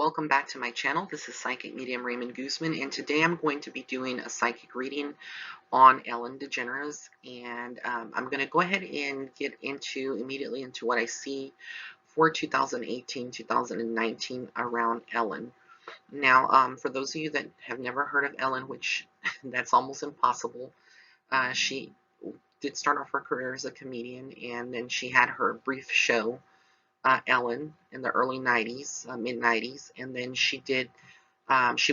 Welcome back to my channel. This is Psychic Medium Raymond Guzman, and today I'm going to be doing a psychic reading on Ellen DeGeneres, and I'm going to go ahead and get immediately into what I see for 2018-2019 around Ellen. Now, for those of you that have never heard of Ellen, which that's almost impossible, she did start off her career as a comedian, and then she had her brief show Ellen in the early 90s, mid 90s, and then she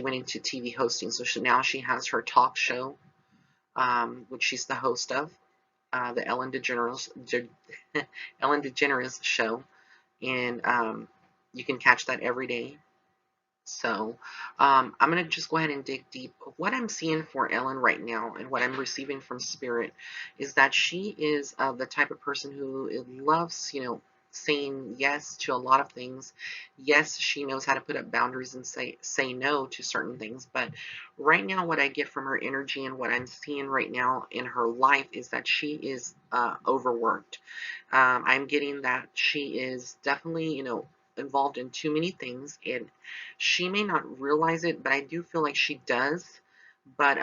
went into TV hosting. So now she has her talk show, which she's the host of, the Ellen DeGeneres show, and you can catch that every day. So I'm going to just go ahead and dig deep. What I'm seeing for Ellen right now and what I'm receiving from Spirit is that she is the type of person who loves, saying yes to a lot of things. Yes, she knows how to put up boundaries and say no to certain things. But right now, what I get from her energy and what I'm seeing right now in her life is that she is overworked. I'm getting that she is definitely, involved in too many things, and she may not realize it, but I do feel like she does. But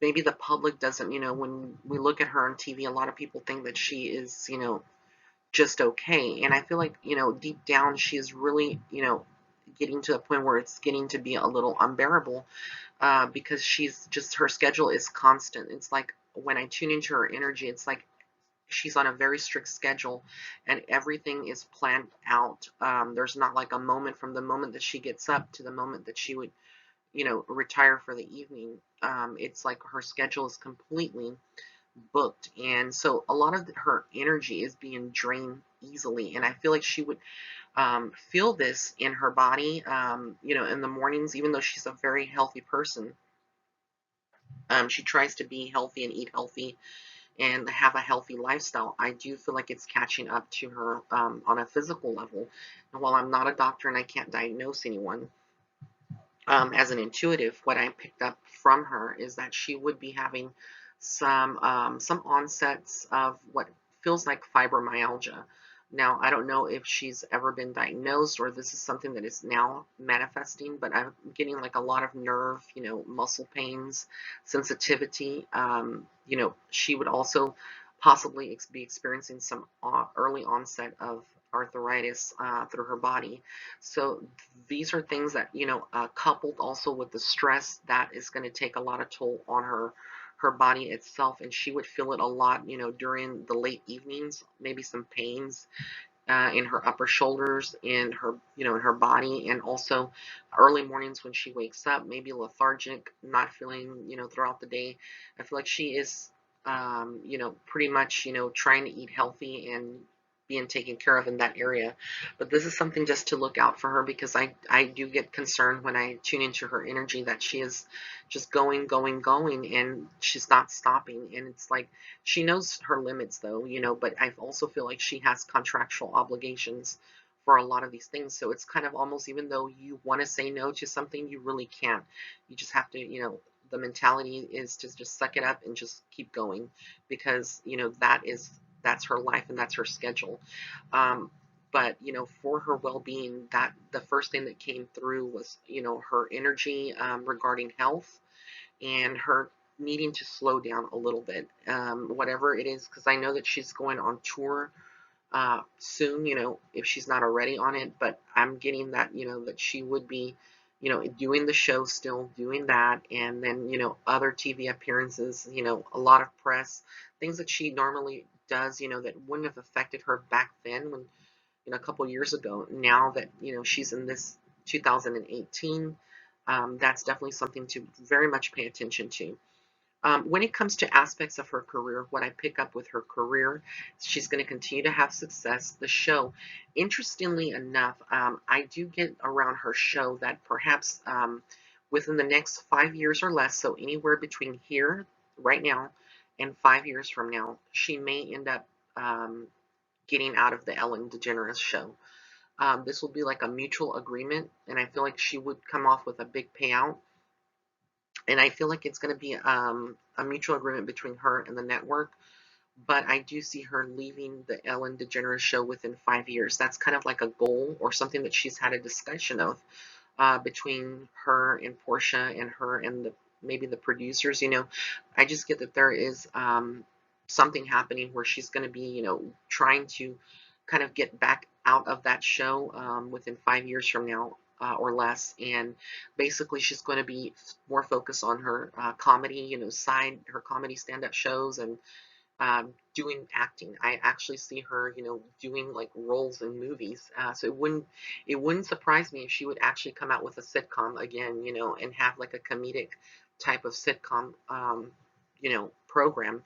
maybe the public doesn't. When we look at her on TV, a lot of people think that she is, just okay. And I feel like, deep down, she is really, getting to a point where it's getting to be a little unbearable, because her schedule is constant. It's like when I tune into her energy, it's like she's on a very strict schedule and everything is planned out. There's not like a moment from the moment that she gets up to the moment that she would, retire for the evening. It's like her schedule is completely booked. And so a lot of her energy is being drained easily. And I feel like she would feel this in her body, in the mornings, even though she's a very healthy person. She tries to be healthy and eat healthy and have a healthy lifestyle. I do feel like it's catching up to her on a physical level. And while I'm not a doctor and I can't diagnose anyone, as an intuitive, what I picked up from her is that she would be having some onsets of what feels like fibromyalgia. Now, I don't know if she's ever been diagnosed or this is something that is now manifesting, but I'm getting like a lot of nerve, muscle pains, sensitivity. She would also possibly be experiencing some early onset of arthritis through her body. So these are things that, coupled also with the stress, that is going to take a lot of toll on her body itself, and she would feel it a lot, during the late evenings, maybe some pains in her upper shoulders, in her, in her body, and also early mornings when she wakes up, maybe lethargic, not feeling, throughout the day. I feel like she is, pretty much, trying to eat healthy and being taken care of in that area. But this is something just to look out for her, because I do get concerned when I tune into her energy that she is just going, going, going, and she's not stopping. And it's like she knows her limits though, but I also feel like she has contractual obligations for a lot of these things. So it's kind of almost, even though you want to say no to something, you really can't. You just have to, the mentality is to just suck it up and just keep going, because, that's her life and that's her schedule. But, for her well-being, that the first thing that came through was, her energy regarding health and her needing to slow down a little bit, whatever it is, because I know that she's going on tour soon, if she's not already on it. But I'm getting that, that she would be, doing the show still, doing that, and then, other TV appearances, a lot of press, things that she normally does, that wouldn't have affected her back then when, a couple years ago. Now that, she's in this 2018, that's definitely something to very much pay attention to. When it comes to aspects of her career, what I pick up with her career, she's going to continue to have success. The show, interestingly enough, I do get around her show that perhaps within the next 5 years or less, so anywhere between here, right now, and 5 years from now, she may end up getting out of the Ellen DeGeneres show. This will be like a mutual agreement, and I feel like she would come off with a big payout. And I feel like it's going to be a mutual agreement between her and the network, but I do see her leaving the Ellen DeGeneres show within 5 years. That's kind of like a goal or something that she's had a discussion of between her and Portia and her and the maybe the producers. I just get that there is something happening where she's going to be, trying to kind of get back out of that show within 5 years from now. Or less, and basically she's going to be more focused on her comedy, her comedy stand-up shows, and doing acting. I actually see her, doing like roles in movies. So it wouldn't surprise me if she would actually come out with a sitcom again, and have like a comedic type of sitcom, program,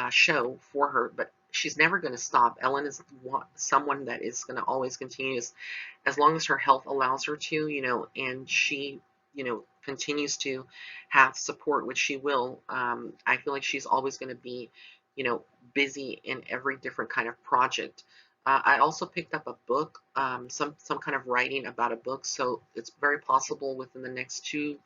show for her. But she's never going to stop. Ellen is someone that is going to always continue as long as her health allows her to, and she, continues to have support, which she will. I feel like she's always going to be, you know, busy in every different kind of project. I also picked up a book, some kind of writing about a book, so it's very possible within the next 2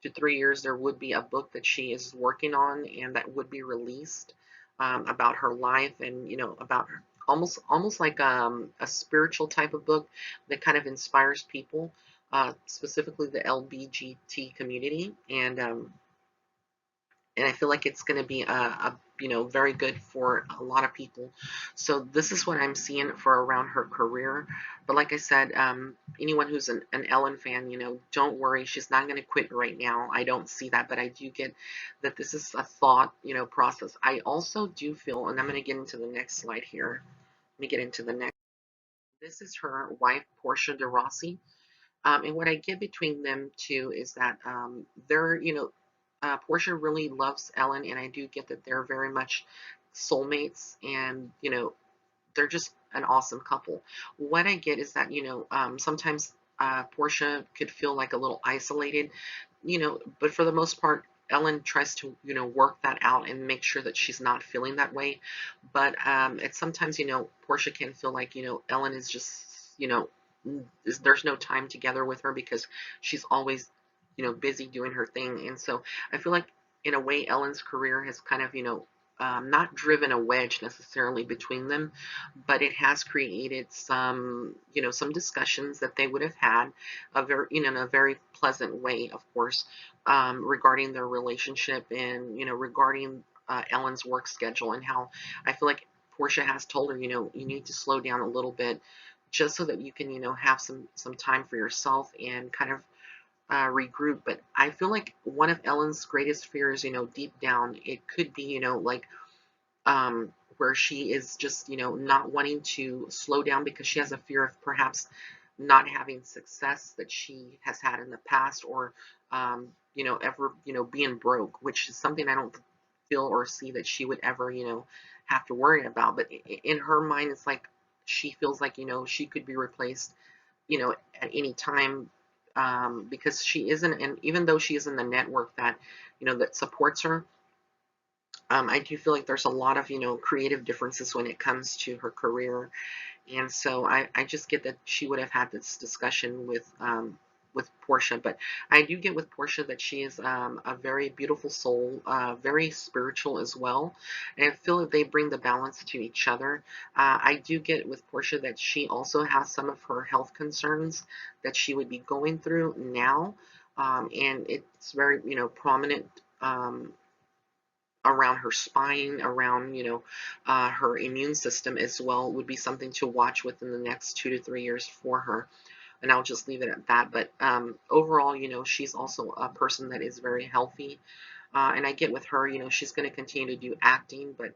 to 3 years there would be a book that she is working on and that would be released about her life and about her, almost like a spiritual type of book that kind of inspires people, specifically the LBGT community, and I feel like it's going to be a very good for a lot of people. So this is what I'm seeing for around her career. But like I said, anyone who's an Ellen fan, don't worry, she's not going to quit right now. I don't see that, but I do get that this is a thought, process. I also do feel, and I'm going to get into the next slide here. Let me get into the next. This is her wife, Portia de Rossi. And what I get between them two is that Portia really loves Ellen, and I do get that they're very much soulmates, and they're just an awesome couple. What I get is that sometimes Portia could feel like a little isolated, but for the most part, Ellen tries to work that out and make sure that she's not feeling that way. But it's sometimes Portia can feel like Ellen is just there's no time together with her because she's always busy doing her thing, and so I feel like in a way Ellen's career has kind of not driven a wedge necessarily between them, but it has created some discussions that they would have had a very in a very pleasant way, of course, regarding their relationship and regarding Ellen's work schedule and how I feel like Portia has told her you need to slow down a little bit just so that you can have some time for yourself and kind of regroup. But I feel like one of Ellen's greatest fears, deep down, it could be, like where she is just, not wanting to slow down because she has a fear of perhaps not having success that she has had in the past, or, ever, being broke, which is something I don't feel or see that she would ever, have to worry about. But in her mind, it's like she feels like, she could be replaced, at any time, because she isn't, and even though she is in the network that, that supports her, I do feel like there's a lot of, creative differences when it comes to her career. And so I just get that she would have had this discussion with Portia. But I do get with Portia that she is a very beautiful soul, very spiritual as well. And I feel that they bring the balance to each other. I do get with Portia that she also has some of her health concerns that she would be going through now. And it's very, prominent. Around her spine, around her immune system as well, would be something to watch within the next 2 to 3 years for her. And I'll just leave it at that. But overall, she's also a person that is very healthy. And I get with her, she's going to continue to do acting, but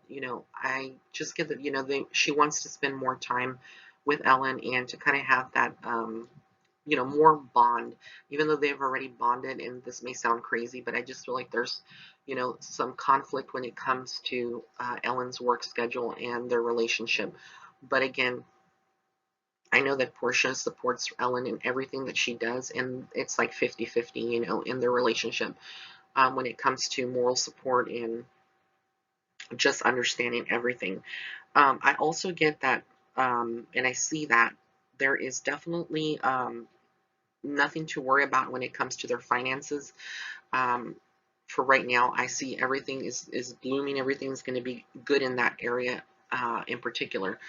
I just get that she wants to spend more time with Ellen and to kind of have that more bond, even though they've already bonded. And this may sound crazy, but I just feel like there's, some conflict when it comes to Ellen's work schedule and their relationship. But again, I know that Portia supports Ellen in everything that she does, and it's like 50-50, in their relationship, when it comes to moral support and just understanding everything. I also get that, and I see that there is definitely nothing to worry about when it comes to their finances. Um, for right now, I see everything is blooming. Everything's going to be good in that area in particular.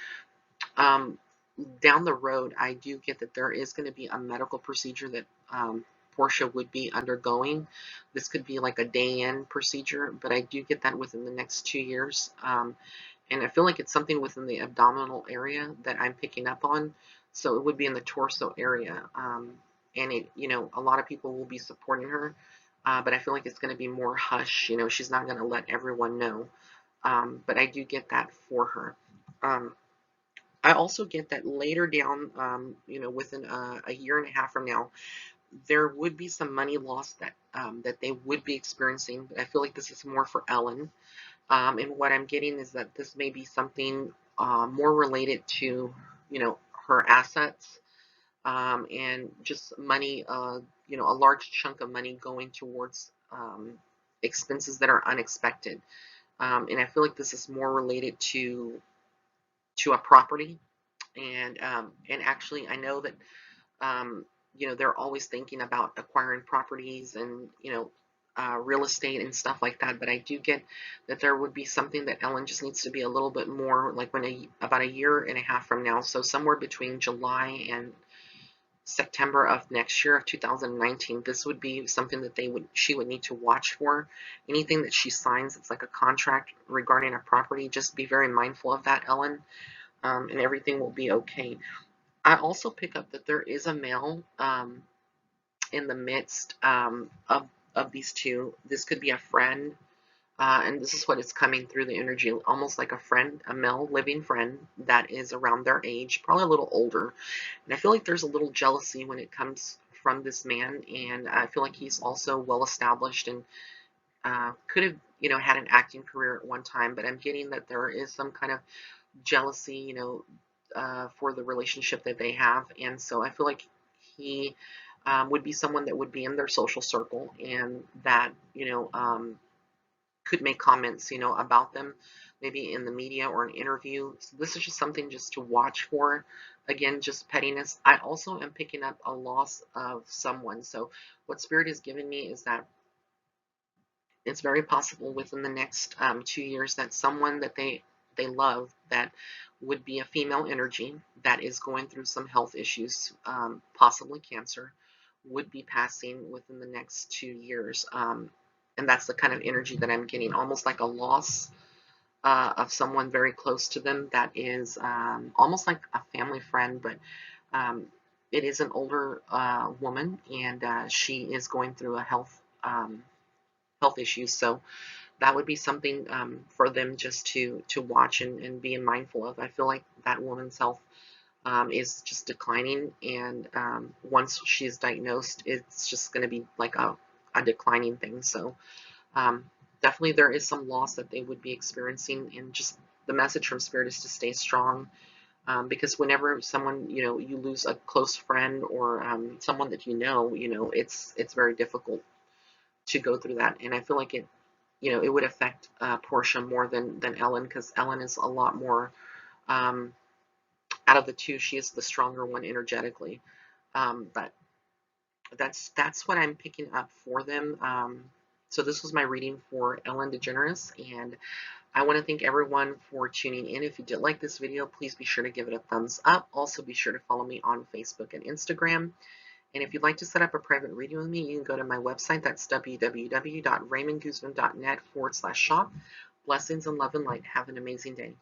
Um, Down the road, I do get that there is going to be a medical procedure that Portia would be undergoing. This could be like a day-in procedure, but I do get that within the next 2 years. And I feel like it's something within the abdominal area that I'm picking up on. So it would be in the torso area. And it, a lot of people will be supporting her, but I feel like it's going to be more hush. She's not going to let everyone know. But I do get that for her. Um, I also get that later down, within a year and a half from now, there would be some money loss that they would be experiencing. But I feel like this is more for Ellen. And what I'm getting is that this may be something more related to, her assets, and just money, a large chunk of money going towards expenses that are unexpected. And I feel like this is more related to a property. And actually, I know that they're always thinking about acquiring properties and real estate and stuff like that. But I do get that there would be something that Ellen just needs to be a little bit more like about a year and a half from now. So somewhere between July and September of next year of 2019, this would be something that she would need to watch for. Anything that she signs, it's like a contract regarding a property. Just be very mindful of that, Ellen, and everything will be okay. I also pick up that there is a male in the midst of these two. This could be a friend, and this is what is coming through the energy, almost like a friend, a male living friend that is around their age, probably a little older. And I feel like there's a little jealousy when it comes from this man, and I feel like he's also well established and could have, had an acting career at one time. But I'm getting that there is some kind of jealousy, for the relationship that they have. And so I feel like he would be someone that would be in their social circle and that, could make comments, about them, maybe in the media or an interview. So this is just something just to watch for. Again, just pettiness. I also am picking up a loss of someone. So what Spirit has given me is that it's very possible within the next 2 years that someone that they love that would be a female energy that is going through some health issues, possibly cancer, would be passing within the next 2 years. And that's the kind of energy that I'm getting, almost like a loss of someone very close to them that is almost like a family friend, but it is an older woman, and she is going through a health issues. So that would be something for them just to watch and be mindful of. I feel like that woman's health is just declining, and once she's diagnosed, it's just going to be like a declining thing. So um, definitely there is some loss that they would be experiencing, and just the message from Spirit is to stay strong. Because whenever someone, you lose a close friend or someone that it's very difficult to go through that. And I feel like it would affect Portia more than Ellen, because Ellen is a lot more, um, out of the two, she is the stronger one energetically. But that's what I'm picking up for them. So this was my reading for Ellen DeGeneres, and I want to thank everyone for tuning in. If you did like this video, please be sure to give it a thumbs up. Also, be sure to follow me on Facebook and Instagram. And if you'd like to set up a private reading with me, you can go to my website. That's www.raymondguzman.net/shop. Blessings and love and light. Have an amazing day.